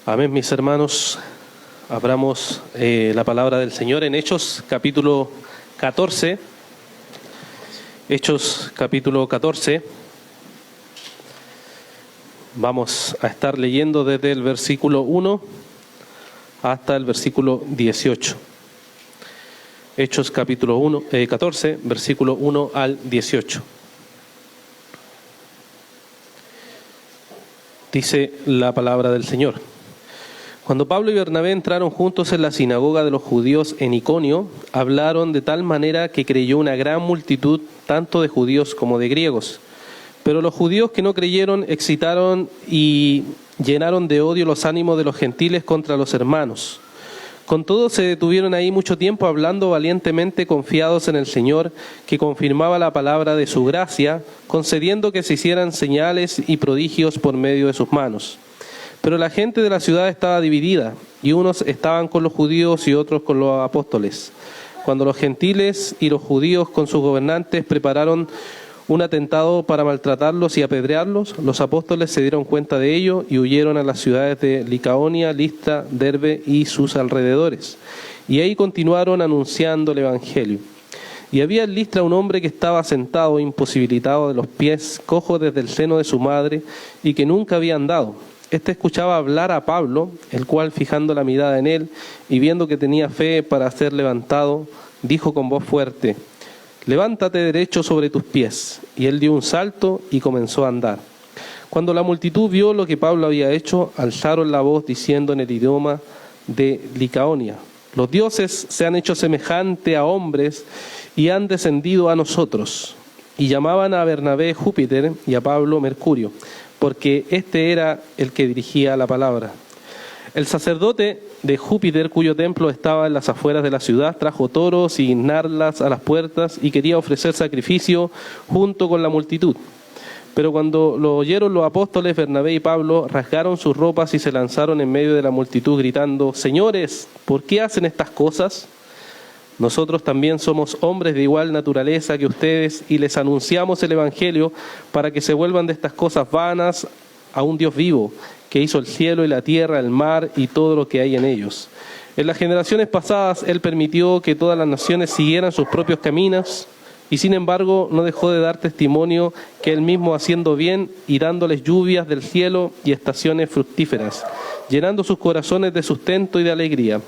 Amén, mis hermanos. Abramos la palabra del Señor en Hechos capítulo 14. Hechos capítulo 14. Vamos a estar leyendo desde el versículo 1 hasta el versículo 18. Hechos capítulo 14, versículo 1 al 18. Dice la palabra del Señor. Cuando Pablo y Bernabé entraron juntos en la sinagoga de los judíos en Iconio, hablaron de tal manera que creyó una gran multitud, tanto de judíos como de griegos. Pero los judíos que no creyeron excitaron y llenaron de odio los ánimos de los gentiles contra los hermanos. Con todo se detuvieron ahí mucho tiempo hablando valientemente, confiados en el Señor, que confirmaba la palabra de su gracia, concediendo que se hicieran señales y prodigios por medio de sus manos. Pero la gente de la ciudad estaba dividida, y unos estaban con los judíos y otros con los apóstoles. Cuando los gentiles y los judíos con sus gobernantes prepararon un atentado para maltratarlos y apedrearlos, los apóstoles se dieron cuenta de ello y huyeron a las ciudades de Licaonia, Listra, Derbe y sus alrededores. Y ahí continuaron anunciando el evangelio. Y había en Listra un hombre que estaba sentado, imposibilitado de los pies, cojo desde el seno de su madre, y que nunca había andado. Este escuchaba hablar a Pablo, el cual, fijando la mirada en él y viendo que tenía fe para ser levantado, dijo con voz fuerte: «Levántate derecho sobre tus pies». Y él dio un salto y comenzó a andar. Cuando la multitud vio lo que Pablo había hecho, alzaron la voz diciendo en el idioma de Licaonia: «Los dioses se han hecho semejante a hombres y han descendido a nosotros». Y llamaban a Bernabé Júpiter y a Pablo Mercurio, porque este era el que dirigía la palabra. El sacerdote de Júpiter, cuyo templo estaba en las afueras de la ciudad, trajo toros y narlas a las puertas y quería ofrecer sacrificio junto con la multitud. Pero cuando lo oyeron los apóstoles, Bernabé y Pablo rasgaron sus ropas y se lanzaron en medio de la multitud gritando: «Señores, ¿por qué hacen estas cosas? Nosotros también somos hombres de igual naturaleza que ustedes y les anunciamos el evangelio para que se vuelvan de estas cosas vanas a un Dios vivo, que hizo el cielo y la tierra, el mar y todo lo que hay en ellos. En las generaciones pasadas Él permitió que todas las naciones siguieran sus propios caminos, y sin embargo no dejó de dar testimonio que Él mismo, haciendo bien y dándoles lluvias del cielo y estaciones fructíferas, llenando sus corazones de sustento y de alegría.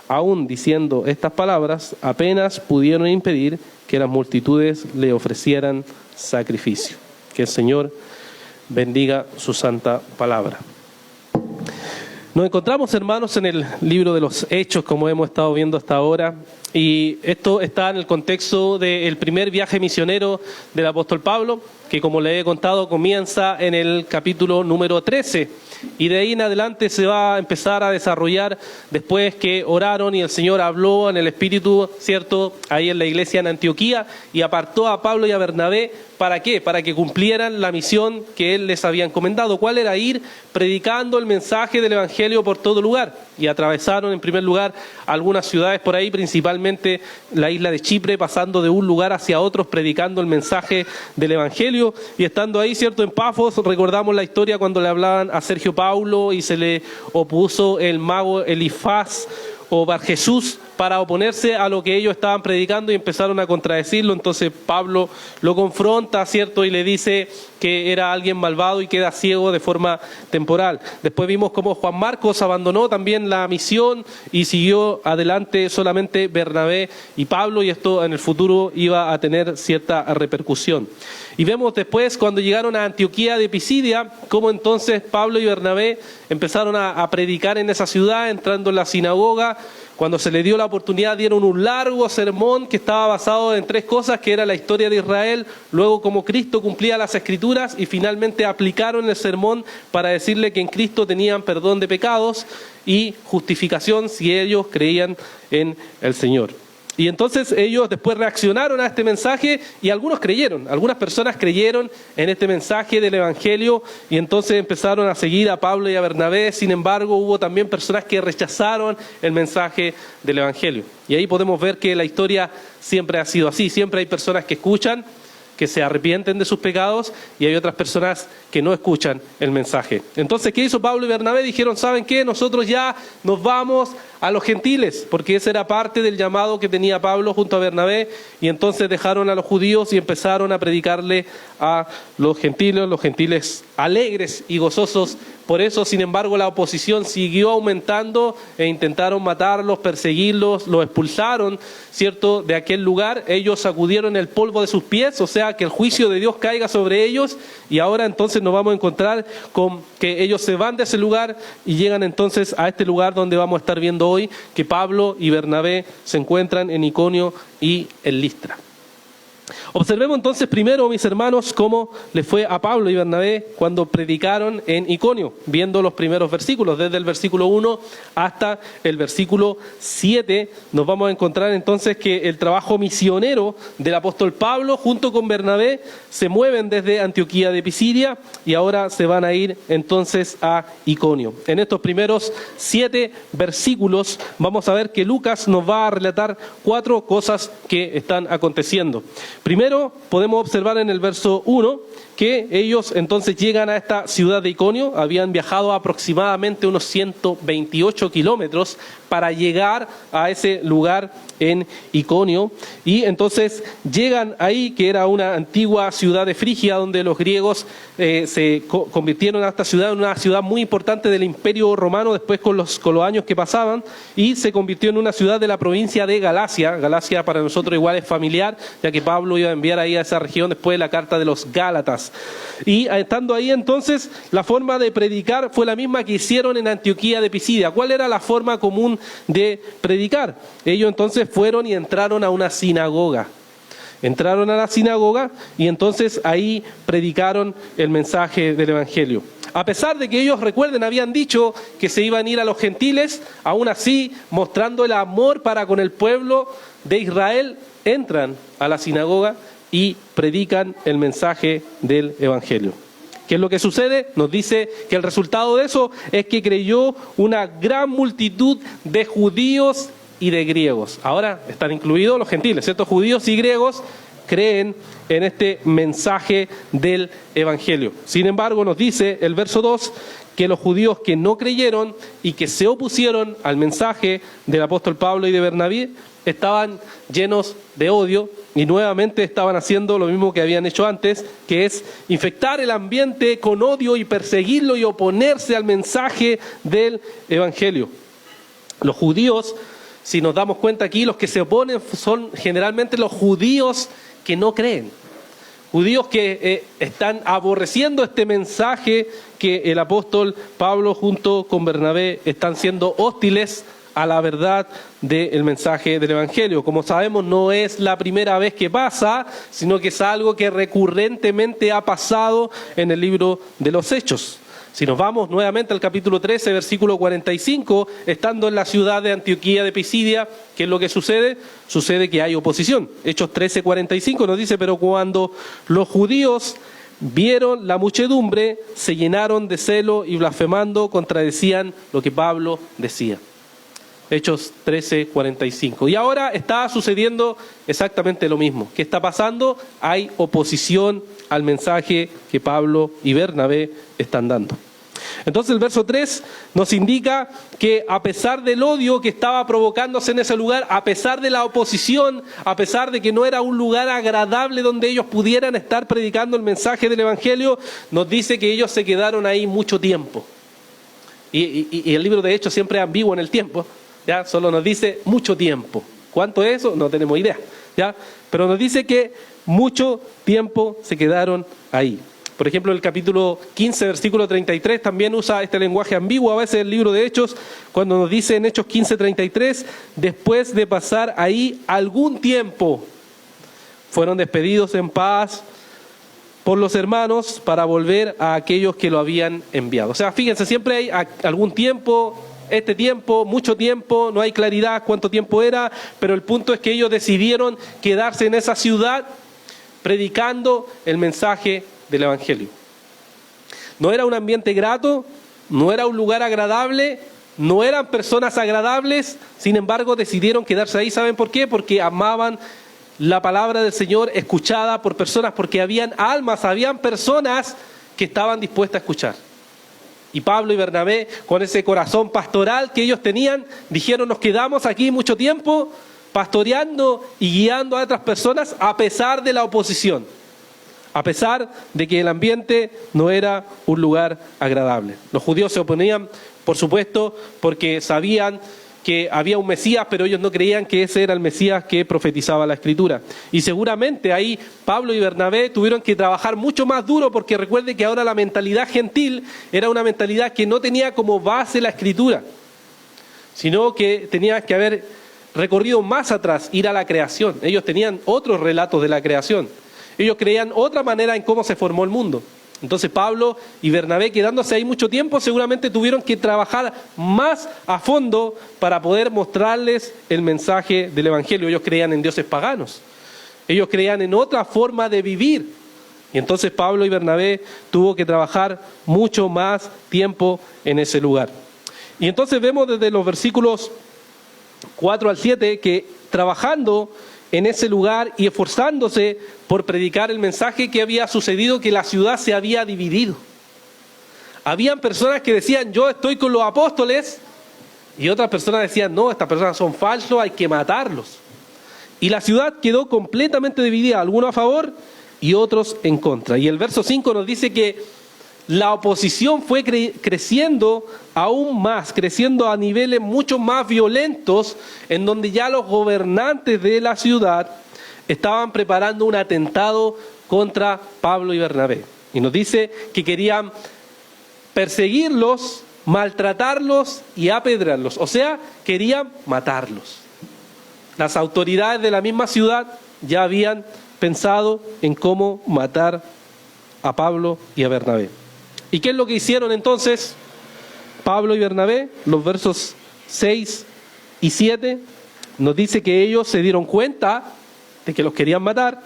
Aún diciendo estas palabras, apenas pudieron impedir que las multitudes le ofrecieran sacrificio». Que el Señor bendiga su santa palabra. Nos encontramos, hermanos, en el libro de los Hechos, como hemos estado viendo hasta ahora, y esto está en el contexto del primer viaje misionero del apóstol Pablo, que, como le he contado, comienza en el capítulo número 13, y de ahí en adelante se va a empezar a desarrollar después que oraron y el Señor habló en el Espíritu, ¿cierto?, ahí en la iglesia en Antioquía, y apartó a Pablo y a Bernabé. ¿Para qué? Para que cumplieran la misión que Él les había encomendado. ¿Cuál era? Ir predicando el mensaje del Evangelio por todo lugar. Y atravesaron en primer lugar algunas ciudades por ahí, principalmente la isla de Chipre, pasando de un lugar hacia otro, predicando el mensaje del Evangelio. Y estando ahí, ¿cierto?, en Pafos, recordamos la historia cuando le hablaban a Sergio Paulo y se le opuso el mago Elifaz o Bar Jesús para oponerse a lo que ellos estaban predicando y empezaron a contradecirlo. Entonces Pablo lo confronta, ¿cierto?, y le dice que era alguien malvado y queda ciego de forma temporal. Después vimos cómo Juan Marcos abandonó también la misión y siguió adelante solamente Bernabé y Pablo, y esto en el futuro iba a tener cierta repercusión. Y vemos después, cuando llegaron a Antioquía de Pisidia, cómo entonces Pablo y Bernabé empezaron a predicar en esa ciudad, entrando en la sinagoga. Cuando se le dio la oportunidad, dieron un largo sermón que estaba basado en tres cosas, que era la historia de Israel, luego cómo Cristo cumplía las Escrituras, y finalmente aplicaron el sermón para decirle que en Cristo tenían perdón de pecados y justificación si ellos creían en el Señor. Y entonces ellos después reaccionaron a este mensaje y algunos creyeron, algunas personas creyeron en este mensaje del Evangelio y entonces empezaron a seguir a Pablo y a Bernabé. Sin embargo, hubo también personas que rechazaron el mensaje del Evangelio. Y ahí podemos ver que la historia siempre ha sido así, siempre hay personas que escuchan que se arrepienten de sus pecados y hay otras personas que no escuchan el mensaje. Entonces, ¿qué hizo Pablo y Bernabé? Dijeron, ¿saben qué? Nosotros ya nos vamos a los gentiles, porque esa era parte del llamado que tenía Pablo junto a Bernabé, y entonces dejaron a los judíos y empezaron a predicarle a los gentiles alegres y gozosos. Por eso, sin embargo, la oposición siguió aumentando e intentaron matarlos, perseguirlos, los expulsaron, ¿cierto?, de aquel lugar. Ellos sacudieron el polvo de sus pies, o sea, que el juicio de Dios caiga sobre ellos, y ahora entonces nos vamos a encontrar con que ellos se van de ese lugar y llegan entonces a este lugar donde vamos a estar viendo hoy, que Pablo y Bernabé se encuentran en Iconio y en Listra. Observemos entonces primero, mis hermanos, cómo le fue a Pablo y Bernabé cuando predicaron en Iconio, viendo los primeros versículos, desde el versículo 1 hasta el versículo 7, nos vamos a encontrar entonces que el trabajo misionero del apóstol Pablo junto con Bernabé se mueven desde Antioquía de Pisidia y ahora se van a ir entonces a Iconio. En estos primeros 7 versículos vamos a ver que Lucas nos va a relatar 4 cosas que están aconteciendo. Primero, podemos observar en el verso 1 que ellos entonces llegan a esta ciudad de Iconio, habían viajado aproximadamente unos 128 kilómetros para llegar a ese lugar en Iconio, y entonces llegan ahí, que era una antigua ciudad de Frigia, donde los griegos se convirtieron a esta ciudad en una ciudad muy importante del Imperio Romano, después con los años que pasaban, y se convirtió en una ciudad de la provincia de Galacia. Galacia para nosotros igual es familiar, ya que Pablo iba a enviar ahí a esa región después de la carta de los Gálatas. Y estando ahí entonces, la forma de predicar fue la misma que hicieron en Antioquía de Pisidia. ¿Cuál era la forma común de predicar? Ellos entonces fueron y entraron a una sinagoga. Entraron a la sinagoga y entonces ahí predicaron el mensaje del Evangelio. A pesar de que ellos, recuerden, habían dicho que se iban a ir a los gentiles, aún así, mostrando el amor para con el pueblo de Israel, entran a la sinagoga y predican el mensaje del Evangelio. ¿Qué es lo que sucede? Nos dice que el resultado de eso es que creyó una gran multitud de judíos y de griegos. Ahora están incluidos los gentiles, ¿cierto? Judíos y griegos creen en este mensaje del Evangelio. Sin embargo, nos dice el verso 2 que los judíos que no creyeron y que se opusieron al mensaje del apóstol Pablo y de Bernabé estaban llenos de odio y nuevamente estaban haciendo lo mismo que habían hecho antes, que es infectar el ambiente con odio y perseguirlo y oponerse al mensaje del Evangelio. Los judíos, si nos damos cuenta aquí, los que se oponen son generalmente los judíos que no creen. Judíos que están aborreciendo este mensaje que el apóstol Pablo junto con Bernabé están siendo hostiles a la verdad del mensaje del Evangelio. Como sabemos, no es la primera vez que pasa, sino que es algo que recurrentemente ha pasado en el libro de los Hechos. Si nos vamos nuevamente al capítulo 13, versículo 45, estando en la ciudad de Antioquía de Pisidia, ¿qué es lo que sucede? Sucede que hay oposición. Hechos 13, 45 nos dice, pero cuando los judíos vieron la muchedumbre, se llenaron de celo y blasfemando contradecían lo que Pablo decía. Hechos 13, 45. Y ahora está sucediendo exactamente lo mismo. ¿Qué está pasando? Hay oposición al mensaje que Pablo y Bernabé están dando. Entonces el verso 3 nos indica que a pesar del odio que estaba provocándose en ese lugar, a pesar de la oposición, a pesar de que no era un lugar agradable donde ellos pudieran estar predicando el mensaje del Evangelio, nos dice que ellos se quedaron ahí mucho tiempo. Y el libro de Hechos siempre es ambiguo en el tiempo, ¿ya? Solo nos dice mucho tiempo. ¿Cuánto es eso? No tenemos idea, ¿ya? Pero nos dice que mucho tiempo se quedaron ahí. Por ejemplo, el capítulo 15, versículo 33, también usa este lenguaje ambiguo a veces el libro de Hechos, cuando nos dice en Hechos 15, 33, después de pasar ahí algún tiempo, fueron despedidos en paz por los hermanos para volver a aquellos que lo habían enviado. O sea, fíjense, siempre hay algún tiempo, este tiempo, mucho tiempo, no hay claridad cuánto tiempo era, pero el punto es que ellos decidieron quedarse en esa ciudad predicando el mensaje del Evangelio. No era un ambiente grato, no era un lugar agradable, no eran personas agradables, sin embargo decidieron quedarse ahí. ¿Saben por qué? Porque amaban la palabra del Señor escuchada por personas, porque habían almas, habían personas que estaban dispuestas a escuchar. Y Pablo y Bernabé, con ese corazón pastoral que ellos tenían, dijeron: nos quedamos aquí mucho tiempo pastoreando y guiando a otras personas a pesar de la oposición, a pesar de que el ambiente no era un lugar agradable. Los judíos se oponían, por supuesto, porque sabían que había un Mesías, pero ellos no creían que ese era el Mesías que profetizaba la Escritura. Y seguramente ahí Pablo y Bernabé tuvieron que trabajar mucho más duro, porque recuerde que ahora la mentalidad gentil era una mentalidad que no tenía como base la Escritura, sino que tenía que haber recorrido más atrás, ir a la creación. Ellos tenían otros relatos de la creación. Ellos creían otra manera en cómo se formó el mundo. Entonces Pablo y Bernabé, quedándose ahí mucho tiempo, seguramente tuvieron que trabajar más a fondo para poder mostrarles el mensaje del Evangelio. Ellos creían en dioses paganos. Ellos creían en otra forma de vivir. Y entonces Pablo y Bernabé tuvo que trabajar mucho más tiempo en ese lugar. Y entonces vemos desde los versículos 4 al 7 que trabajando en ese lugar y esforzándose por predicar el mensaje, que había sucedido, que la ciudad se había dividido. Habían personas que decían: yo estoy con los apóstoles, y otras personas decían: no, estas personas son falsos, hay que matarlos. Y la ciudad quedó completamente dividida, algunos a favor y otros en contra. Y el verso 5 nos dice que la oposición fue creciendo aún más, creciendo a niveles mucho más violentos, en donde ya los gobernantes de la ciudad estaban preparando un atentado contra Pablo y Bernabé. Y nos dice que querían perseguirlos, maltratarlos y apedrearlos. O sea, querían matarlos. Las autoridades de la misma ciudad ya habían pensado en cómo matar a Pablo y a Bernabé. ¿Y qué es lo que hicieron entonces Pablo y Bernabé? Los versos 6 y 7 nos dice que ellos se dieron cuenta de que los querían matar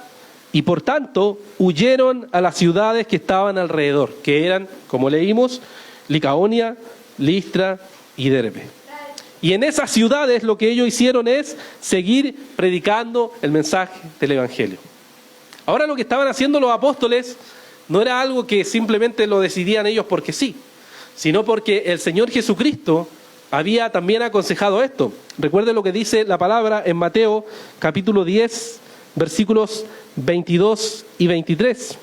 y por tanto huyeron a las ciudades que estaban alrededor, que eran, como leímos, Licaonia, Listra y Derbe. Y en esas ciudades lo que ellos hicieron es seguir predicando el mensaje del Evangelio. Ahora lo que estaban haciendo los apóstoles no era algo que simplemente lo decidían ellos porque sí, sino porque el Señor Jesucristo había también aconsejado esto. Recuerden lo que dice la palabra en Mateo capítulo 10, versículos 22 y 23.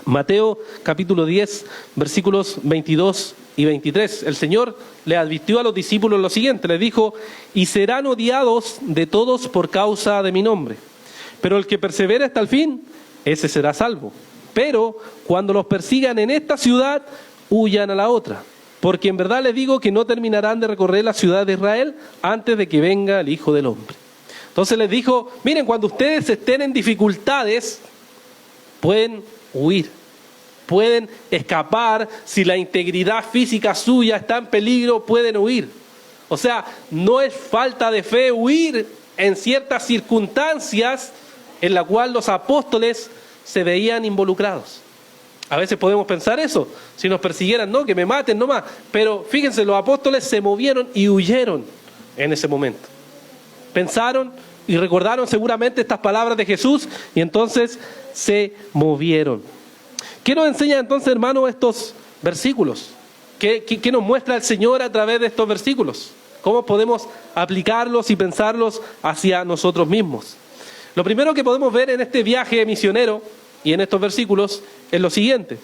Mateo capítulo 10, versículos 22 y 23. El Señor le advirtió a los discípulos lo siguiente, les dijo: y serán odiados de todos por causa de mi nombre, pero el que persevere hasta el fin, ese será salvo. Pero cuando los persigan en esta ciudad, huyan a la otra, porque en verdad les digo que no terminarán de recorrer la ciudad de Israel antes de que venga el Hijo del Hombre. Entonces les dijo: miren, cuando ustedes estén en dificultades, pueden huir, pueden escapar. Si la integridad física suya está en peligro, pueden huir. O sea, no es falta de fe huir en ciertas circunstancias en la cual los apóstoles se veían involucrados. A veces podemos pensar eso: si nos persiguieran, no, que me maten nomás. Pero fíjense, los apóstoles se movieron y huyeron en ese momento. Pensaron y recordaron seguramente estas palabras de Jesús y entonces se movieron. ¿Qué nos enseña entonces, hermanos, estos versículos? ¿Qué nos muestra el Señor a través de estos versículos? ¿Cómo podemos aplicarlos y pensarlos hacia nosotros mismos? Lo primero que podemos ver en este viaje misionero y en estos versículos es lo siguiente: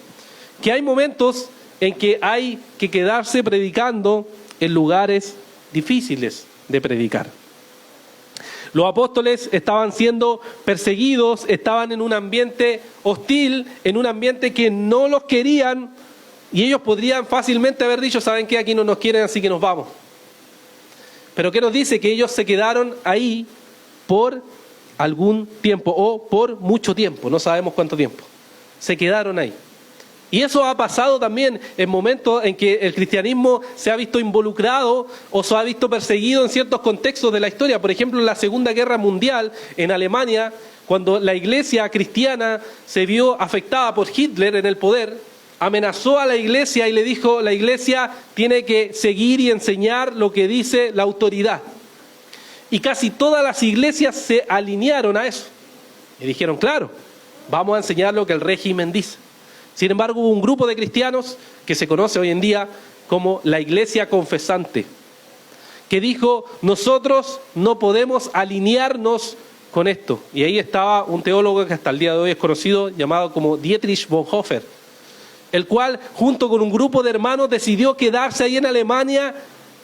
que hay momentos en que hay que quedarse predicando en lugares difíciles de predicar. Los apóstoles estaban siendo perseguidos, estaban en un ambiente hostil, en un ambiente que no los querían, y ellos podrían fácilmente haber dicho: ¿saben qué? Aquí no nos quieren, así que nos vamos. Pero ¿qué nos dice? Que ellos se quedaron ahí por algún tiempo o por mucho tiempo, no sabemos cuánto tiempo. Se quedaron ahí. Y eso ha pasado también en momentos en que el cristianismo se ha visto involucrado o se ha visto perseguido en ciertos contextos de la historia. Por ejemplo, en la Segunda Guerra Mundial, en Alemania, cuando la iglesia cristiana se vio afectada por Hitler en el poder, amenazó a la iglesia y le dijo: la iglesia tiene que seguir y enseñar lo que dice la autoridad. Y casi todas las iglesias se alinearon a eso. Y dijeron, claro, vamos a enseñar lo que el régimen dice. Sin embargo, hubo un grupo de cristianos que se conoce hoy en día como la iglesia confesante, que dijo, nosotros no podemos alinearnos con esto. Y ahí estaba un teólogo que hasta el día de hoy es conocido, llamado como Dietrich Bonhoeffer, el cual, junto con un grupo de hermanos, decidió quedarse ahí en Alemania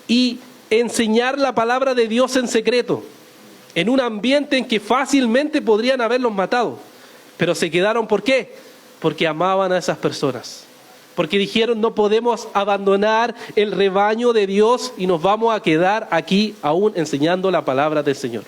y enseñar la palabra de Dios en secreto, en un ambiente en que fácilmente podrían haberlos matado. Pero se quedaron, ¿por qué? Porque amaban a esas personas. Porque dijeron, no podemos abandonar el rebaño de Dios y nos vamos a quedar aquí aún enseñando la palabra del Señor.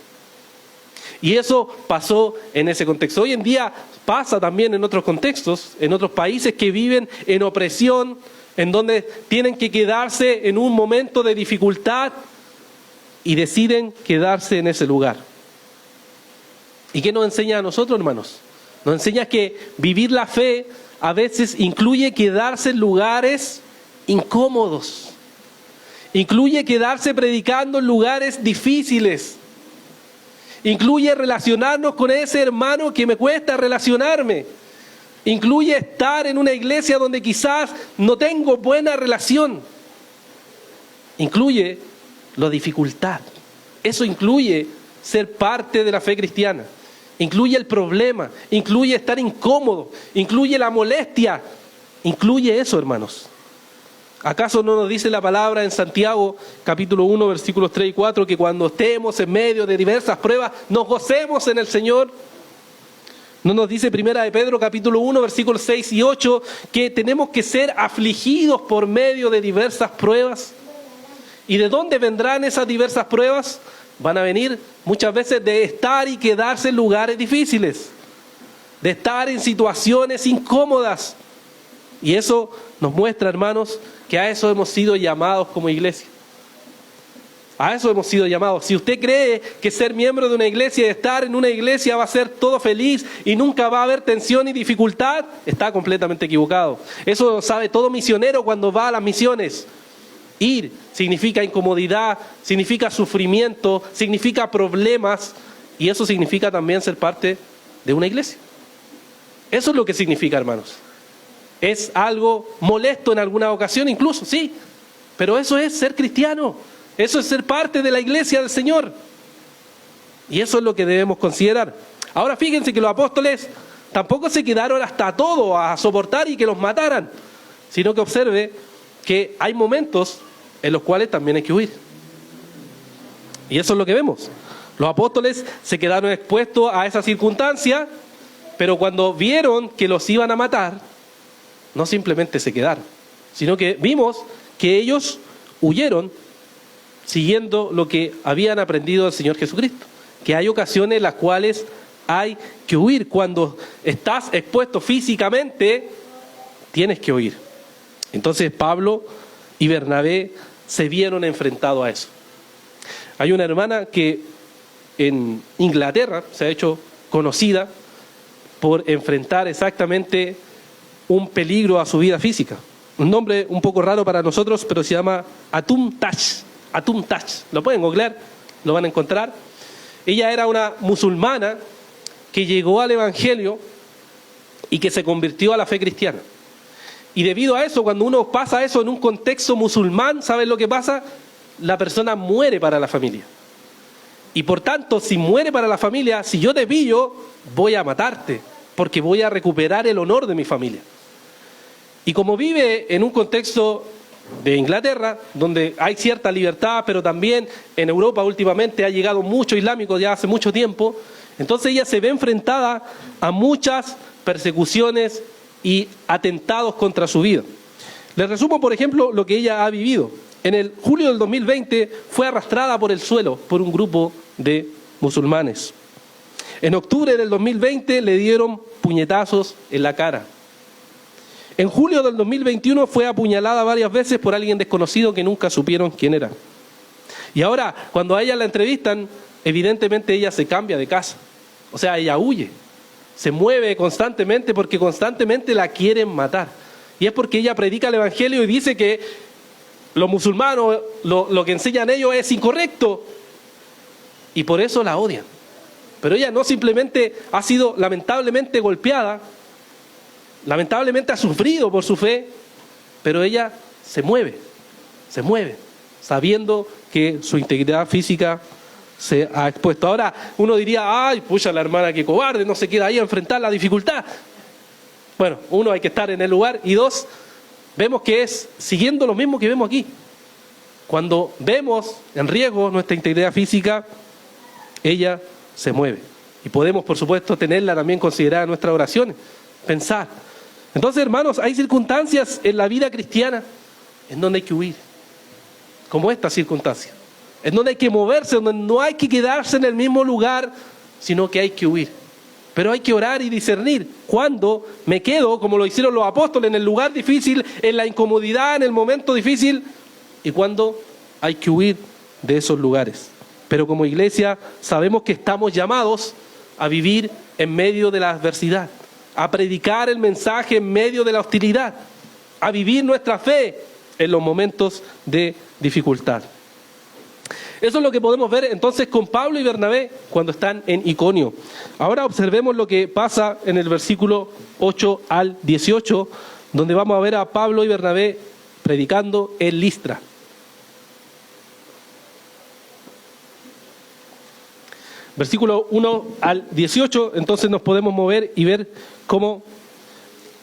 Y eso pasó en ese contexto. Hoy en día pasa también en otros contextos, en otros países que viven en opresión, en donde tienen que quedarse en un momento de dificultad y deciden quedarse en ese lugar. ¿Y qué nos enseña a nosotros, hermanos? Nos enseña que vivir la fe a veces incluye quedarse en lugares incómodos. Incluye quedarse predicando en lugares difíciles. Incluye relacionarnos con ese hermano que me cuesta relacionarme. Incluye estar en una iglesia donde quizás no tengo buena relación. Incluye la dificultad. Eso incluye ser parte de la fe cristiana. Incluye el problema, incluye estar incómodo, incluye la molestia. Incluye eso, hermanos. ¿Acaso no nos dice la palabra en Santiago, capítulo 1, versículos 3 y 4, que cuando estemos en medio de diversas pruebas, nos gocemos en el Señor? ¿No nos dice Primera de Pedro, capítulo 1, versículos 6 y 8, que tenemos que ser afligidos por medio de diversas pruebas? ¿Y de dónde vendrán esas diversas pruebas? Van a venir muchas veces de estar y quedarse en lugares difíciles, de estar en situaciones incómodas. Y eso nos muestra, hermanos, que a eso hemos sido llamados como iglesia. A eso hemos sido llamados. Si usted cree que ser miembro de una iglesia y estar en una iglesia va a ser todo feliz y nunca va a haber tensión y dificultad, está completamente equivocado. Eso lo sabe todo misionero cuando va a las misiones. Ir significa incomodidad, significa sufrimiento, significa problemas, y eso significa también ser parte de una iglesia. Eso es lo que significa, hermanos. Es algo molesto en alguna ocasión incluso, sí, pero eso es ser cristiano, eso es ser parte de la iglesia del Señor. Y eso es lo que debemos considerar. Ahora fíjense que los apóstoles tampoco se quedaron hasta todo a soportar y que los mataran, sino que observe que hay momentos en los cuales también hay que huir. Y eso es lo que vemos. Los apóstoles se quedaron expuestos a esa circunstancia, pero cuando vieron que los iban a matar, no simplemente se quedaron, sino que vimos que ellos huyeron siguiendo lo que habían aprendido del Señor Jesucristo. Que hay ocasiones en las cuales hay que huir. Cuando estás expuesto físicamente, tienes que huir. Entonces Pablo y Bernabé se vieron enfrentados a eso. Hay una hermana que en Inglaterra se ha hecho conocida por enfrentar exactamente un peligro a su vida física. Un nombre un poco raro para nosotros, pero se llama Atum Touch. Atum Touch. Lo pueden googlear, lo van a encontrar. Ella era una musulmana que llegó al Evangelio y que se convirtió a la fe cristiana. Y debido a eso, cuando uno pasa eso en un contexto musulmán, ¿saben lo que pasa? La persona muere para la familia. Y por tanto, si muere para la familia, si yo te pillo, voy a matarte, porque voy a recuperar el honor de mi familia. Y como vive en un contexto de Inglaterra, donde hay cierta libertad, pero también en Europa últimamente ha llegado mucho islámico ya hace mucho tiempo, entonces ella se ve enfrentada a muchas persecuciones y atentados contra su vida. Les resumo, por ejemplo, lo que ella ha vivido. En el julio del 2020 fue arrastrada por el suelo por un grupo de musulmanes. En octubre del 2020 le dieron puñetazos en la cara. En julio del 2021 fue apuñalada varias veces por alguien desconocido que nunca supieron quién era. Y ahora, cuando a ella la entrevistan, evidentemente ella se cambia de casa. O sea, ella huye. Se mueve constantemente porque constantemente la quieren matar. Y es porque ella predica el Evangelio y dice que los musulmanos, lo que enseñan ellos es incorrecto. y por eso la odian. Pero ella no simplemente ha sido lamentablemente golpeada, lamentablemente ha sufrido por su fe, pero ella se mueve, sabiendo que su integridad física se ha expuesto. Ahora uno diría, ay, pucha, la hermana que cobarde, no se queda ahí a enfrentar la dificultad. Bueno, uno, hay que estar en el lugar, y dos, vemos que es siguiendo lo mismo que vemos aquí. Cuando vemos en riesgo nuestra integridad física, ella se mueve. Y podemos, por supuesto, tenerla también considerada en nuestras oraciones, pensar. Entonces, hermanos, hay circunstancias en la vida cristiana en donde hay que huir, como esta circunstancia, en donde hay que moverse, donde no hay que quedarse en el mismo lugar, sino que hay que huir. Pero hay que orar y discernir cuándo me quedo, como lo hicieron los apóstoles, en el lugar difícil, en la incomodidad, en el momento difícil, y cuándo hay que huir de esos lugares. Pero como iglesia sabemos que estamos llamados a vivir en medio de la adversidad, a predicar el mensaje en medio de la hostilidad, a vivir nuestra fe en los momentos de dificultad. Eso es lo que podemos ver entonces con Pablo y Bernabé cuando están en Iconio. Ahora observemos lo que pasa en el versículo 8 al 18, donde vamos a ver a Pablo y Bernabé predicando en Listra. Versículo 1 al 18, entonces nos podemos mover y ver cómo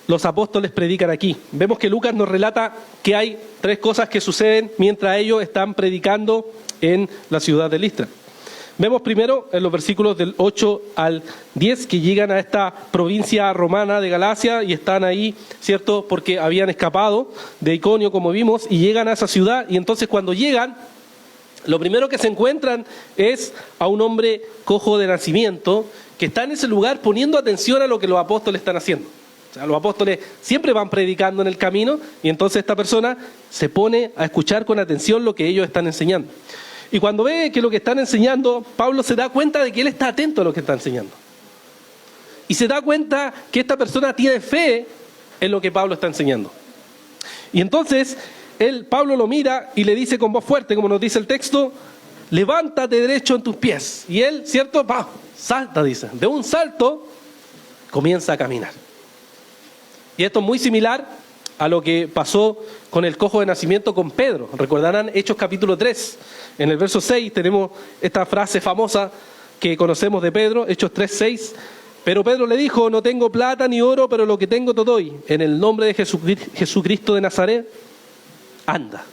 los apóstoles predican aquí. Vemos que Lucas nos relata que hay tres cosas que suceden mientras ellos están predicando en la ciudad de Listra. Vemos primero en los versículos del 8 al 10 que llegan a esta provincia romana de Galacia y están ahí, ¿cierto? Porque habían escapado de Iconio, como vimos, y llegan a esa ciudad, y entonces cuando llegan, lo primero que se encuentran es a un hombre cojo de nacimiento que está en ese lugar poniendo atención a lo que los apóstoles están haciendo. O sea, los apóstoles siempre van predicando en el camino, y entonces esta persona se pone a escuchar con atención lo que ellos están enseñando. Y cuando ve que lo que están enseñando, Pablo se da cuenta de que él está atento a lo que está enseñando. Y se da cuenta que esta persona tiene fe en lo que Pablo está enseñando. Y entonces Pablo lo mira y le dice con voz fuerte, como nos dice el texto, levántate derecho en tus pies. Y él, ¿cierto? Salta, dice. De un salto comienza a caminar. Y esto es muy similar a lo que pasó con el cojo de nacimiento con Pedro. Recordarán Hechos capítulo 3. En el verso 6 tenemos esta frase famosa que conocemos de Pedro, Hechos 3:6. Pero Pedro le dijo, no tengo plata ni oro, pero lo que tengo te doy. En el nombre de Jesucristo de Nazaret, anda.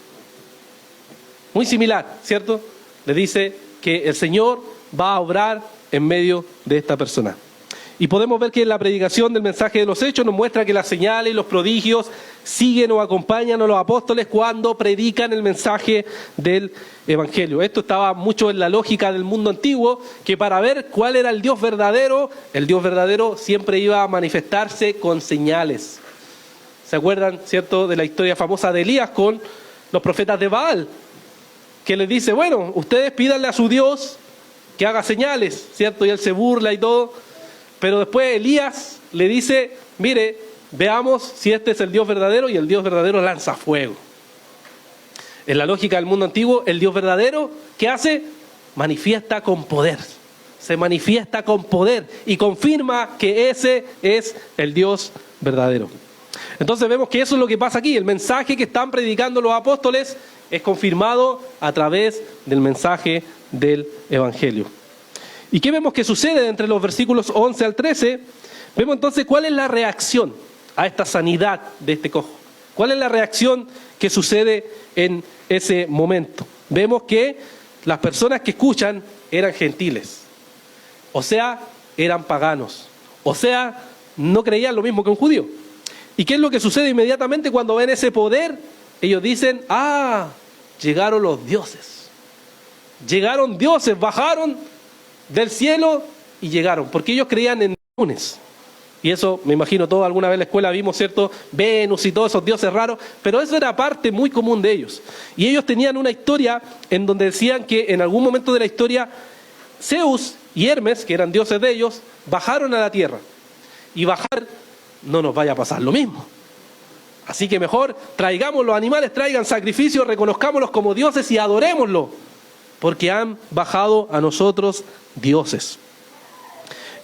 Muy similar, ¿cierto? Le dice que el Señor va a obrar en medio de esta persona. Y podemos ver que en la predicación del mensaje de los Hechos nos muestra que las señales y los prodigios siguen o acompañan a los apóstoles cuando predican el mensaje del Evangelio. Esto estaba mucho en la lógica del mundo antiguo, que para ver cuál era el Dios verdadero siempre iba a manifestarse con señales. ¿Se acuerdan, cierto, de la historia famosa de Elías con los profetas de Baal? Que les dice, bueno, ustedes pídanle a su Dios que haga señales, ¿cierto? Y él se burla y todo. Pero después Elías le dice, mire, veamos si este es el Dios verdadero, y el Dios verdadero lanza fuego. En la lógica del mundo antiguo, el Dios verdadero, ¿qué hace? Manifiesta con poder. Se manifiesta con poder y confirma que ese es el Dios verdadero. Entonces vemos que eso es lo que pasa aquí. El mensaje que están predicando los apóstoles es confirmado a través del mensaje del Evangelio. ¿Y qué vemos que sucede entre los versículos 11 al 13? Vemos entonces cuál es la reacción a esta sanidad de este cojo. ¿Cuál es la reacción que sucede en ese momento? Vemos que las personas que escuchan eran gentiles. O sea, eran paganos. O sea, no creían lo mismo que un judío. ¿Y qué es lo que sucede inmediatamente cuando ven ese poder? Ellos dicen, llegaron los dioses. Llegaron dioses, bajaron del cielo y llegaron, porque ellos creían en Venus. Y eso, me imagino, todos alguna vez en la escuela vimos, ¿cierto? Venus y todos esos dioses raros, pero eso era parte muy común de ellos. Y ellos tenían una historia en donde decían que en algún momento de la historia, Zeus y Hermes, que eran dioses de ellos, bajaron a la tierra. Y bajar no nos vaya a pasar lo mismo. Así que mejor traigamos los animales, traigan sacrificios, reconozcámoslos como dioses y adorémoslos. porque han bajado a nosotros dioses.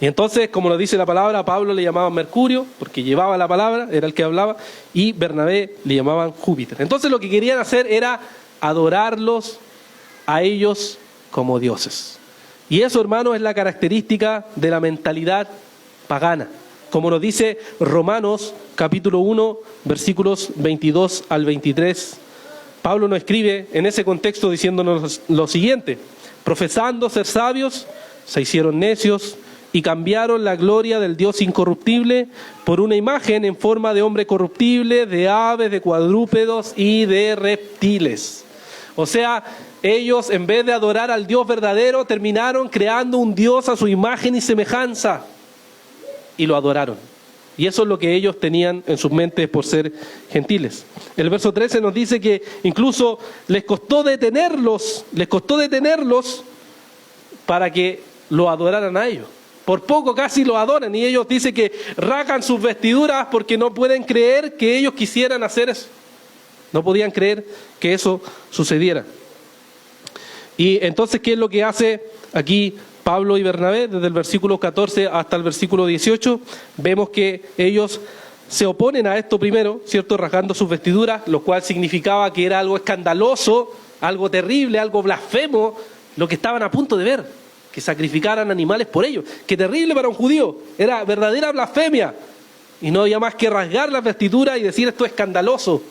Y entonces, como lo dice la palabra, a Pablo le llamaban Mercurio, porque llevaba la palabra, era el que hablaba, y Bernabé le llamaban Júpiter. Entonces lo que querían hacer era adorarlos a ellos como dioses. Y eso, hermano, es la característica de la mentalidad pagana. Como nos dice Romanos capítulo 1, versículos 22 al 23, Pablo nos escribe en ese contexto diciéndonos lo siguiente: profesando ser sabios, se hicieron necios y cambiaron la gloria del Dios incorruptible por una imagen en forma de hombre corruptible, de aves, de cuadrúpedos y de reptiles. O sea, ellos, en vez de adorar al Dios verdadero, terminaron creando un Dios a su imagen y semejanza, y lo adoraron. Y eso es lo que ellos tenían en sus mentes por ser gentiles. El verso 13 nos dice que incluso les costó detenerlos para que lo adoraran a ellos. Por poco casi lo adoran, y ellos dicen que rasgan sus vestiduras porque no pueden creer que ellos quisieran hacer eso. No podían creer que eso sucediera. Y entonces, ¿qué es lo que hace aquí Pablo y Bernabé? Desde el versículo 14 hasta el versículo 18, vemos que ellos se oponen a esto primero, ¿cierto? Rasgando sus vestiduras, lo cual significaba que era algo escandaloso, algo terrible, algo blasfemo, lo que estaban a punto de ver, que sacrificaran animales por ellos. Qué terrible para un judío, era verdadera blasfemia. Y no había más que rasgar las vestiduras y decir: esto es escandaloso,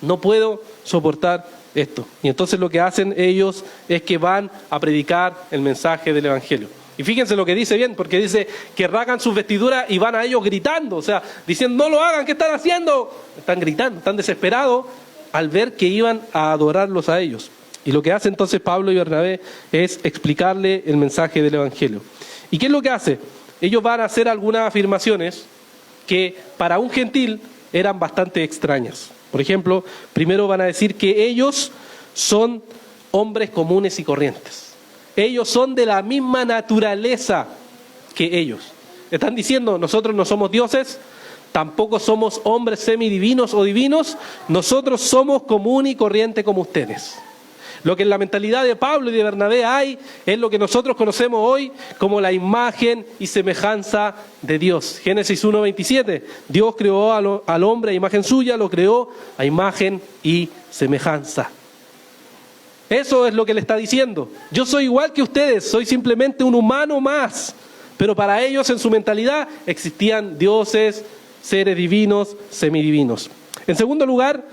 no puedo soportar esto. Y entonces lo que hacen ellos es que van a predicar el mensaje del Evangelio. Y fíjense lo que dice bien, porque dice que rasgan sus vestiduras y van a ellos gritando, o sea, diciendo: no lo hagan, ¿qué están haciendo? Están gritando, están desesperados al ver que iban a adorarlos a ellos. Y lo que hace entonces Pablo y Bernabé es explicarle el mensaje del Evangelio. ¿Y qué es lo que hace? Ellos van a hacer algunas afirmaciones que para un gentil eran bastante extrañas. Por ejemplo, primero van a decir que ellos son hombres comunes y corrientes. Ellos son de la misma naturaleza que ellos. Están diciendo: nosotros no somos dioses, tampoco somos hombres semidivinos o divinos, nosotros somos común y corriente como ustedes. Lo que en la mentalidad de Pablo y de Bernabé hay es lo que nosotros conocemos hoy como la imagen y semejanza de Dios. Génesis 1:27, Dios creó al hombre a imagen suya, lo creó a imagen y semejanza. Eso es lo que le está diciendo. Yo soy igual que ustedes, soy simplemente un humano más. Pero para ellos, en su mentalidad, existían dioses, seres divinos, semidivinos. En segundo lugar,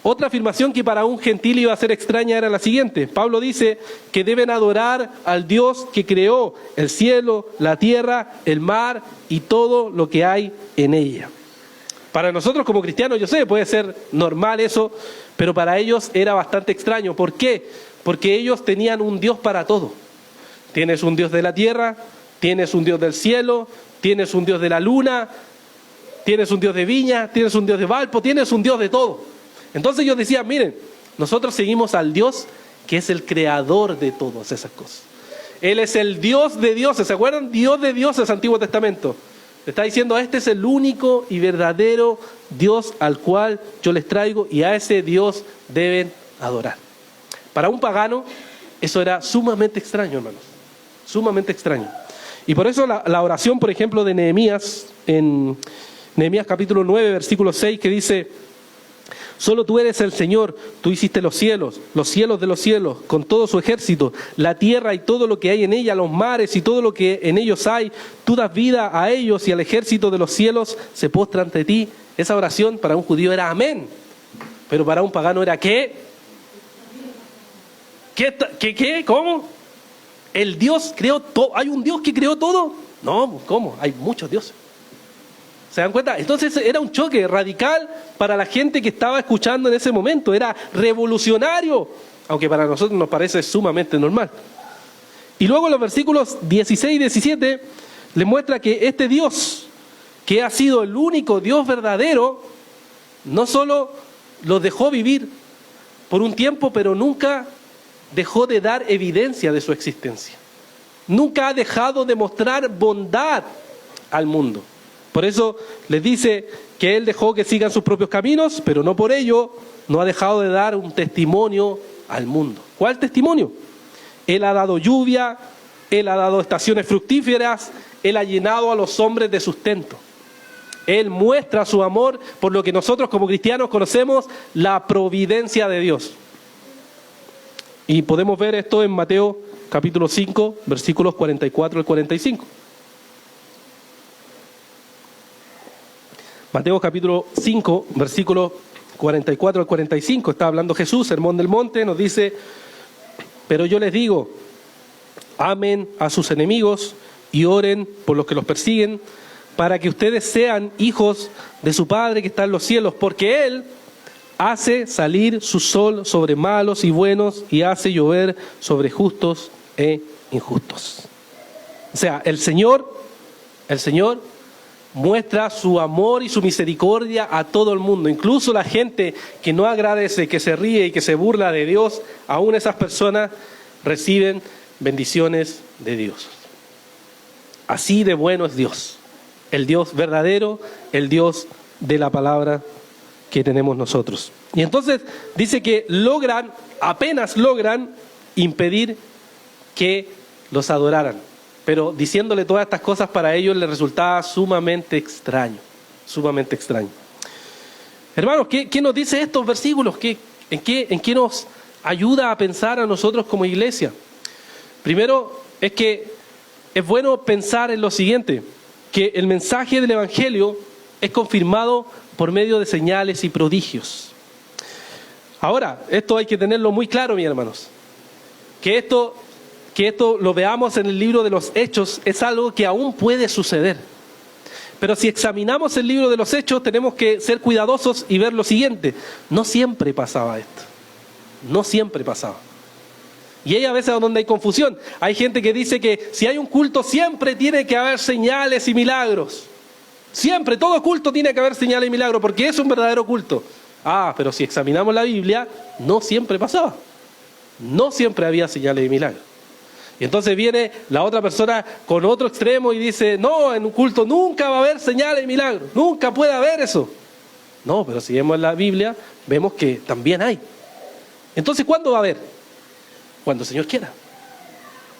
otra afirmación que para un gentil iba a ser extraña era la siguiente. Pablo dice que deben adorar al Dios que creó el cielo, la tierra, el mar y todo lo que hay en ella. Para nosotros como cristianos, yo sé, puede ser normal eso, pero para ellos era bastante extraño. ¿Por qué? Porque ellos tenían un Dios para todo. Tienes un Dios de la tierra, tienes un Dios del cielo, tienes un Dios de la luna, tienes un Dios de viña, tienes un Dios de Valpo, tienes un Dios de todo. Entonces ellos decían: miren, nosotros seguimos al Dios que es el creador de todas esas cosas. Él es el Dios de dioses. ¿Se acuerdan? Dios de dioses, Antiguo Testamento. Le está diciendo: este es el único y verdadero Dios al cual yo les traigo, y a ese Dios deben adorar. Para un pagano eso era sumamente extraño, hermanos. Sumamente extraño. Y por eso la oración, por ejemplo, de Nehemías, en Nehemías capítulo 9, versículo 6, que dice: solo tú eres el Señor, tú hiciste los cielos de los cielos, con todo su ejército, la tierra y todo lo que hay en ella, los mares y todo lo que en ellos hay, tú das vida a ellos y al ejército de los cielos se postra ante ti. Esa oración para un judío era amén, pero para un pagano era ¿qué? ¿Qué? ¿Cómo? ¿El Dios creó todo? ¿Hay un Dios que creó todo? No, ¿cómo? Hay muchos dioses. ¿Se dan cuenta? Entonces era un choque radical para la gente que estaba escuchando en ese momento. Era revolucionario, aunque para nosotros nos parece sumamente normal. Y luego en los versículos 16 y 17 les muestra que este Dios, que ha sido el único Dios verdadero, no solo los dejó vivir por un tiempo, pero nunca dejó de dar evidencia de su existencia. Nunca ha dejado de mostrar bondad al mundo. Por eso les dice que Él dejó que sigan sus propios caminos, pero no por ello no ha dejado de dar un testimonio al mundo. ¿Cuál testimonio? Él ha dado lluvia, Él ha dado estaciones fructíferas, Él ha llenado a los hombres de sustento. Él muestra su amor por lo que nosotros como cristianos conocemos la providencia de Dios. Y podemos ver esto en Mateo capítulo 5, versículos 44 al 45. Mateo capítulo 5, versículos 44 al 45, está hablando Jesús, Sermón del Monte, nos dice: pero yo les digo, amen a sus enemigos y oren por los que los persiguen, para que ustedes sean hijos de su Padre que está en los cielos, porque Él hace salir su sol sobre malos y buenos y hace llover sobre justos e injustos. O sea, el Señor muestra su amor y su misericordia a todo el mundo, incluso la gente que no agradece, que se ríe y que se burla de Dios, aún esas personas reciben bendiciones de Dios. Así de bueno es Dios, el Dios verdadero, el Dios de la palabra que tenemos nosotros. Y entonces dice que apenas logran impedir que los adoraran. Pero diciéndole todas estas cosas para ellos les resultaba sumamente extraño, sumamente extraño. Hermanos, ¿qué nos dice estos versículos? ¿En qué nos ayuda a pensar a nosotros como iglesia? Primero, es que es bueno pensar en lo siguiente, que el mensaje del Evangelio es confirmado por medio de señales y prodigios. Ahora, esto hay que tenerlo muy claro, mis hermanos, que esto lo veamos en el libro de los Hechos es algo que aún puede suceder. Pero si examinamos el libro de los Hechos, tenemos que ser cuidadosos y ver lo siguiente: no siempre pasaba esto, no siempre pasaba. Y hay a veces donde hay confusión. Hay gente que dice que si hay un culto siempre tiene que haber señales y milagros. Siempre, todo culto tiene que haber señales y milagros porque es un verdadero culto. Pero si examinamos la Biblia, no siempre pasaba. No siempre había señales y milagros. Y entonces viene la otra persona con otro extremo y dice: no, en un culto nunca va a haber señales y milagros. Nunca puede haber eso. No, pero si vemos la Biblia, vemos que también hay. Entonces, ¿cuándo va a haber? Cuando el Señor quiera.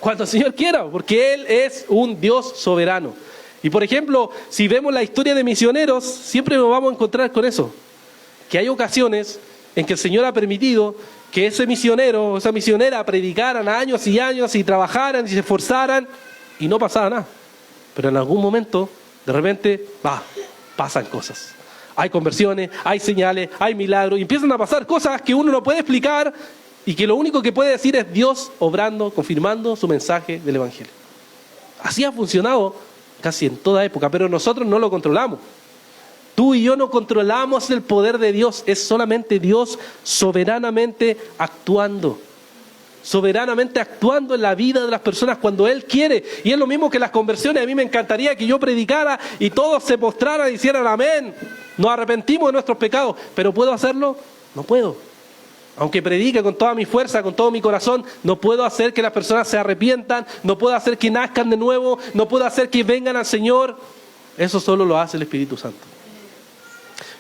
Cuando el Señor quiera, porque Él es un Dios soberano. Y por ejemplo, si vemos la historia de misioneros, siempre nos vamos a encontrar con eso. Que hay ocasiones en que el Señor ha permitido que ese misionero o esa misionera predicaran años y años y trabajaran y se esforzaran y no pasaba nada. Pero en algún momento, de repente, pasan cosas. Hay conversiones, hay señales, hay milagros y empiezan a pasar cosas que uno no puede explicar y que lo único que puede decir es Dios obrando, confirmando su mensaje del Evangelio. Así ha funcionado casi en toda época, pero nosotros no lo controlamos. Tú y yo no controlamos el poder de Dios, es solamente Dios soberanamente actuando en la vida de las personas cuando Él quiere. Y es lo mismo que las conversiones. A mí me encantaría que yo predicara y todos se postraran y hicieran amén. Nos arrepentimos de nuestros pecados, pero ¿puedo hacerlo? No puedo. Aunque predique con toda mi fuerza, con todo mi corazón, no puedo hacer que las personas se arrepientan, no puedo hacer que nazcan de nuevo, no puedo hacer que vengan al Señor. Eso solo lo hace el Espíritu Santo.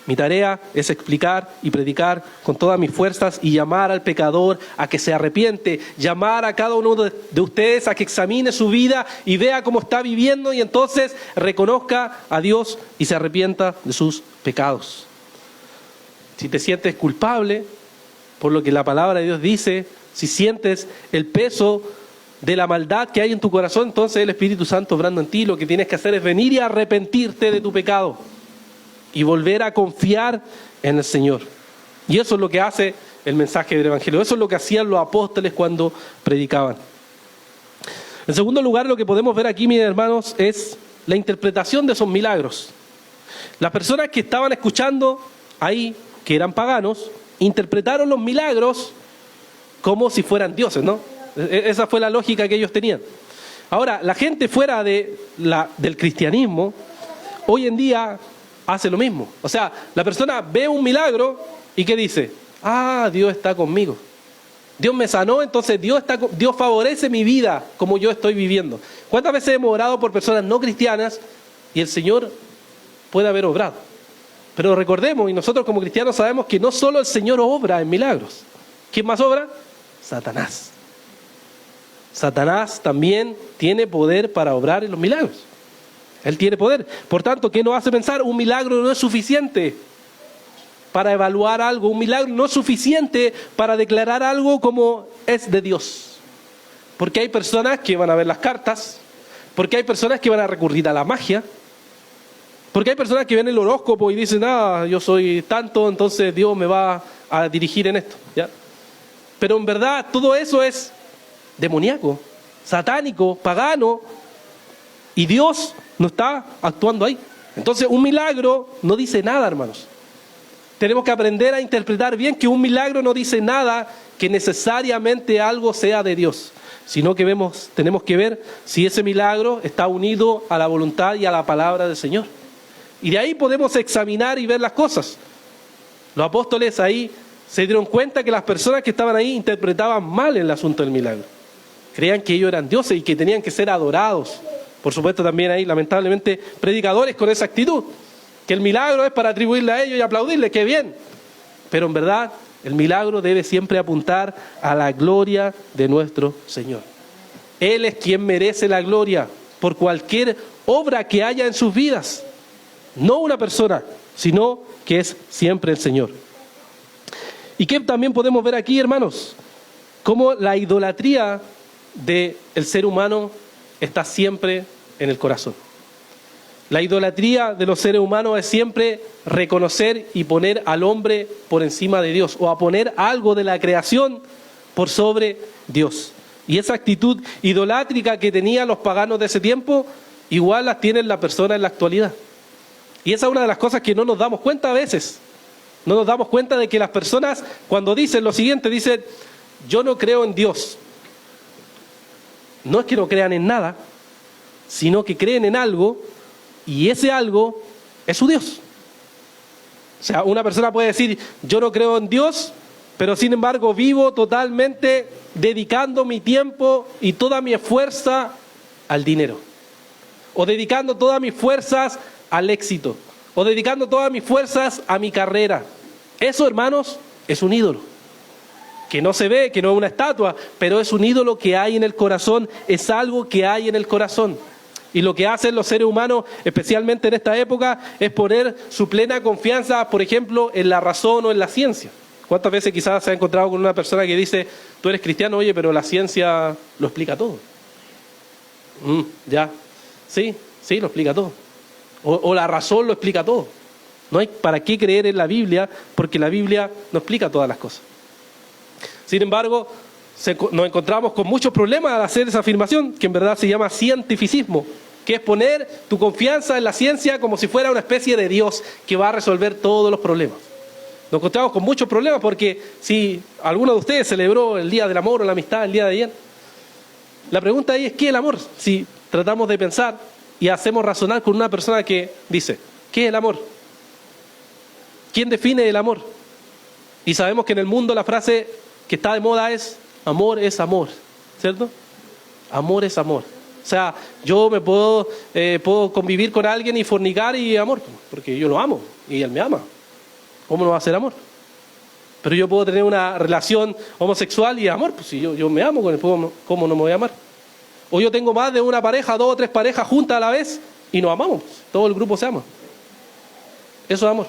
Mi tarea es explicar y predicar con todas mis fuerzas y llamar al pecador a que se arrepiente, llamar a cada uno de ustedes a que examine su vida y vea cómo está viviendo y entonces reconozca a Dios y se arrepienta de sus pecados. Si te sientes culpable por lo que la palabra de Dios dice, si sientes el peso de la maldad que hay en tu corazón, entonces el Espíritu Santo obrando en ti, lo que tienes que hacer es venir y arrepentirte de tu pecado y volver a confiar en el Señor. Y eso es lo que hace el mensaje del Evangelio. Eso es lo que hacían los apóstoles cuando predicaban. En segundo lugar, lo que podemos ver aquí, mis hermanos, es la interpretación de esos milagros. Las personas que estaban escuchando ahí, que eran paganos, interpretaron los milagros como si fueran dioses, ¿no? Esa fue la lógica que ellos tenían. Ahora, la gente fuera del cristianismo, hoy en día hace lo mismo. O sea, la persona ve un milagro y ¿qué dice? Dios está conmigo. Dios me sanó, entonces Dios favorece mi vida como yo estoy viviendo. ¿Cuántas veces hemos orado por personas no cristianas y el Señor puede haber obrado? Pero recordemos, y nosotros como cristianos sabemos que no solo el Señor obra en milagros. ¿Quién más obra? Satanás. Satanás también tiene poder para obrar en los milagros. Él tiene poder. Por tanto, ¿qué nos hace pensar? Un milagro no es suficiente para evaluar algo. Un milagro no es suficiente para declarar algo como es de Dios. Porque hay personas que van a ver las cartas, porque hay personas que van a recurrir a la magia, porque hay personas que ven el horóscopo y dicen, yo soy tanto, entonces Dios me va a dirigir en esto, ¿ya? Pero en verdad todo eso es demoníaco, satánico, pagano, y Dios no está actuando ahí. Entonces un milagro no dice nada, hermanos. Tenemos que aprender a interpretar bien que un milagro no dice nada que necesariamente algo sea de Dios, sino que tenemos que ver si ese milagro está unido a la voluntad y a la palabra del Señor. Y de ahí podemos examinar y ver las cosas. Los apóstoles ahí se dieron cuenta que las personas que estaban ahí interpretaban mal el asunto del milagro. Creían que ellos eran dioses y que tenían que ser adorados. Por supuesto también hay lamentablemente predicadores con esa actitud, que el milagro es para atribuirle a ellos y aplaudirle, ¡qué bien! Pero en verdad el milagro debe siempre apuntar a la gloria de nuestro Señor. Él es quien merece la gloria por cualquier obra que haya en sus vidas. No una persona, sino que es siempre el Señor. ¿Y qué también podemos ver aquí, hermanos? Cómo la idolatría del ser humano está siempre en el corazón. La idolatría de los seres humanos es siempre reconocer y poner al hombre por encima de Dios, o a poner algo de la creación por sobre Dios. Y esa actitud idolátrica que tenían los paganos de ese tiempo, igual las tienen las personas en la actualidad. Y esa es una de las cosas que no nos damos cuenta a veces. No nos damos cuenta de que las personas, cuando dicen lo siguiente, dicen, yo no creo en Dios. No es que no crean en nada, sino que creen en algo, y ese algo es su Dios. O sea, una persona puede decir, yo no creo en Dios, pero sin embargo vivo totalmente dedicando mi tiempo y toda mi fuerza al dinero. O dedicando todas mis fuerzas al éxito. O dedicando todas mis fuerzas a mi carrera. Eso, hermanos, es un ídolo. Que no se ve, que no es una estatua, pero es un ídolo que hay en el corazón, es algo que hay en el corazón. Y lo que hacen los seres humanos, especialmente en esta época, es poner su plena confianza, por ejemplo, en la razón o en la ciencia. ¿Cuántas veces quizás se ha encontrado con una persona que dice, tú eres cristiano, oye, pero la ciencia lo explica todo? Ya, sí, lo explica todo. O la razón lo explica todo. No hay para qué creer en la Biblia, porque la Biblia no explica todas las cosas. Sin embargo, nos encontramos con muchos problemas al hacer esa afirmación, que en verdad se llama cientificismo, que es poner tu confianza en la ciencia como si fuera una especie de Dios que va a resolver todos los problemas. Nos encontramos con muchos problemas porque si alguno de ustedes celebró el Día del Amor o la Amistad el día de ayer, la pregunta ahí es, ¿qué es el amor? Si tratamos de pensar y hacemos razonar con una persona que dice, ¿qué es el amor? ¿Quién define el amor? Y sabemos que en el mundo la frase que está de moda es amor, ¿cierto? Amor es amor. O sea, yo me puedo convivir con alguien y fornicar y amor, porque yo lo amo y él me ama. ¿Cómo no va a ser amor? Pero yo puedo tener una relación homosexual y amor, pues si yo me amo con él, ¿cómo no me voy a amar? O yo tengo más de una pareja, 2 o 3 parejas juntas a la vez y nos amamos, todo el grupo se ama. Eso es amor.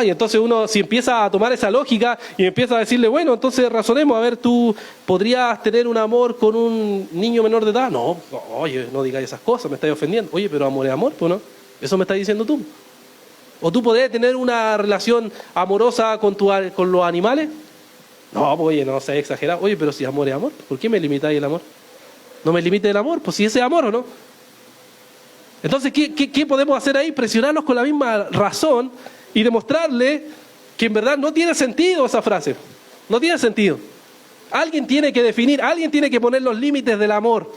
Y entonces uno, si empieza a tomar esa lógica y empieza a decirle, bueno, entonces razonemos, a ver, ¿tú podrías tener un amor con un niño menor de edad? No, oye, no digas esas cosas, me estás ofendiendo. Oye, pero amor es amor, pues, ¿no? Eso me estás diciendo tú. ¿O tú podrías tener una relación amorosa con los animales? No, pues, oye, no seas exagerado. Oye, pero si amor es amor, ¿por qué me limitáis el amor? No me limite el amor, pues si ese es amor o no. Entonces, ¿qué podemos hacer ahí? Presionarnos con la misma razón y demostrarle que en verdad no tiene sentido esa frase. No tiene sentido. Alguien tiene que definir, alguien tiene que poner los límites del amor.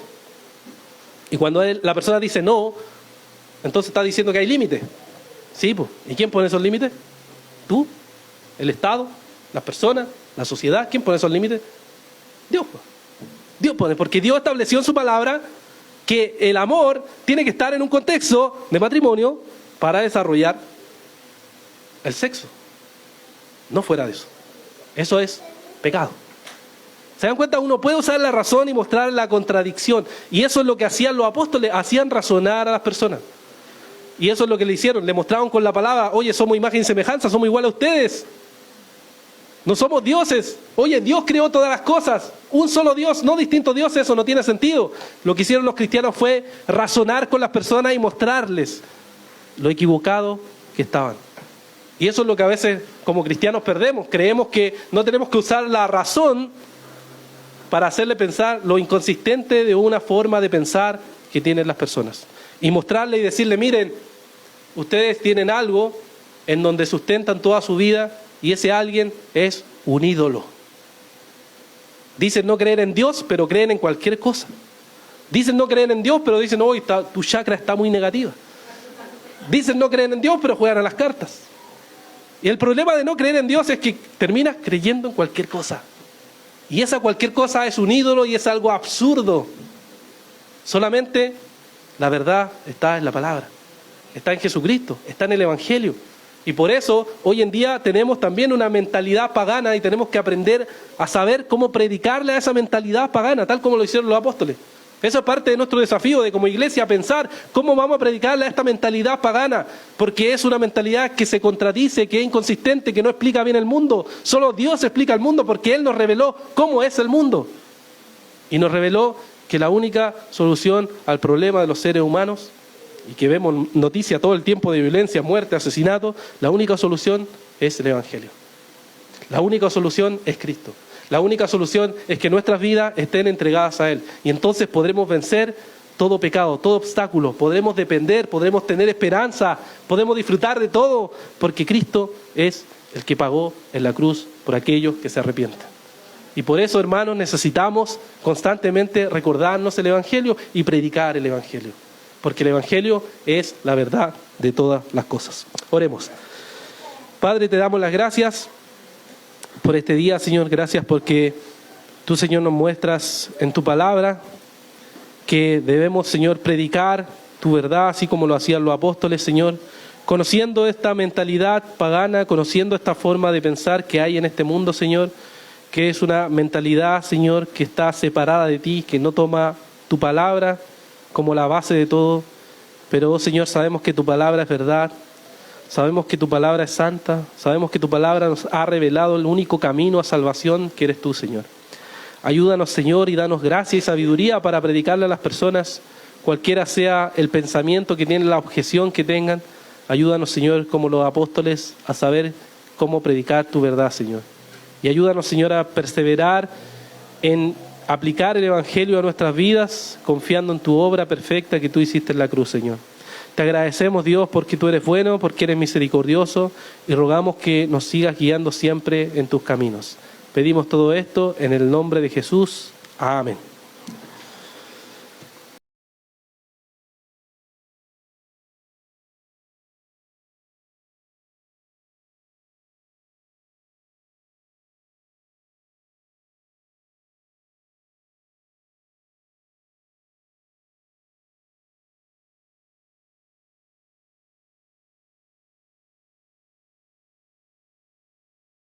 Y cuando la persona dice no, entonces está diciendo que hay límites. Sí, pues. ¿Y quién pone esos límites? ¿Tú? ¿El Estado? ¿Las personas? ¿La sociedad? ¿Quién pone esos límites? Dios. Dios pone, porque Dios estableció en su palabra que el amor tiene que estar en un contexto de matrimonio para desarrollar el sexo. No fuera de eso. Eso es pecado. ¿Se dan cuenta? Uno puede usar la razón y mostrar la contradicción. Y eso es lo que hacían los apóstoles, hacían razonar a las personas. Y eso es lo que le hicieron, le mostraron con la palabra, oye, somos imagen y semejanza, somos igual a ustedes. No somos dioses. Oye, Dios creó todas las cosas. Un solo Dios, no distintos dioses, eso no tiene sentido. Lo que hicieron los cristianos fue razonar con las personas y mostrarles lo equivocado que estaban. Y eso es lo que a veces como cristianos perdemos. Creemos que no tenemos que usar la razón para hacerle pensar lo inconsistente de una forma de pensar que tienen las personas. Y mostrarle y decirle, miren, ustedes tienen algo en donde sustentan toda su vida y ese alguien es un ídolo. Dicen no creer en Dios, pero creen en cualquier cosa. Dicen no creer en Dios, pero dicen, hoy tu chakra está muy negativa. Dicen no creer en Dios, pero juegan a las cartas. Y el problema de no creer en Dios es que terminas creyendo en cualquier cosa. Y esa cualquier cosa es un ídolo y es algo absurdo. Solamente la verdad está en la palabra, está en Jesucristo, está en el Evangelio. Y por eso hoy en día tenemos también una mentalidad pagana y tenemos que aprender a saber cómo predicarle a esa mentalidad pagana, tal como lo hicieron los apóstoles. Eso es parte de nuestro desafío de como iglesia, pensar cómo vamos a predicarle a esta mentalidad pagana, porque es una mentalidad que se contradice, que es inconsistente, que no explica bien el mundo. Solo Dios explica el mundo porque Él nos reveló cómo es el mundo. Y nos reveló que la única solución al problema de los seres humanos, y que vemos noticias todo el tiempo de violencia, muerte, asesinato, la única solución es el Evangelio. La única solución es Cristo. La única solución es que nuestras vidas estén entregadas a Él. Y entonces podremos vencer todo pecado, todo obstáculo. Podremos depender, podremos tener esperanza, podemos disfrutar de todo, porque Cristo es el que pagó en la cruz por aquellos que se arrepienten. Y por eso, hermanos, necesitamos constantemente recordarnos el Evangelio y predicar el Evangelio. Porque el Evangelio es la verdad de todas las cosas. Oremos. Padre, te damos las gracias por este día, Señor. Gracias porque tú, Señor, nos muestras en tu palabra que debemos, Señor, predicar tu verdad, así como lo hacían los apóstoles, Señor. Conociendo esta mentalidad pagana, conociendo esta forma de pensar que hay en este mundo, Señor, que es una mentalidad, Señor, que está separada de ti, que no toma tu palabra como la base de todo. Pero, oh Señor, sabemos que tu palabra es verdad, sabemos que tu palabra es santa, sabemos que tu palabra nos ha revelado el único camino a salvación que eres tú, Señor. Ayúdanos, Señor, y danos gracia y sabiduría para predicarle a las personas, cualquiera sea el pensamiento que tienen, la objeción que tengan. Ayúdanos, Señor, como los apóstoles, a saber cómo predicar tu verdad, Señor. Y ayúdanos, Señor, a perseverar en aplicar el Evangelio a nuestras vidas, confiando en tu obra perfecta que tú hiciste en la cruz, Señor. Te agradecemos, Dios, porque tú eres bueno, porque eres misericordioso, y rogamos que nos sigas guiando siempre en tus caminos. Pedimos todo esto en el nombre de Jesús. Amén.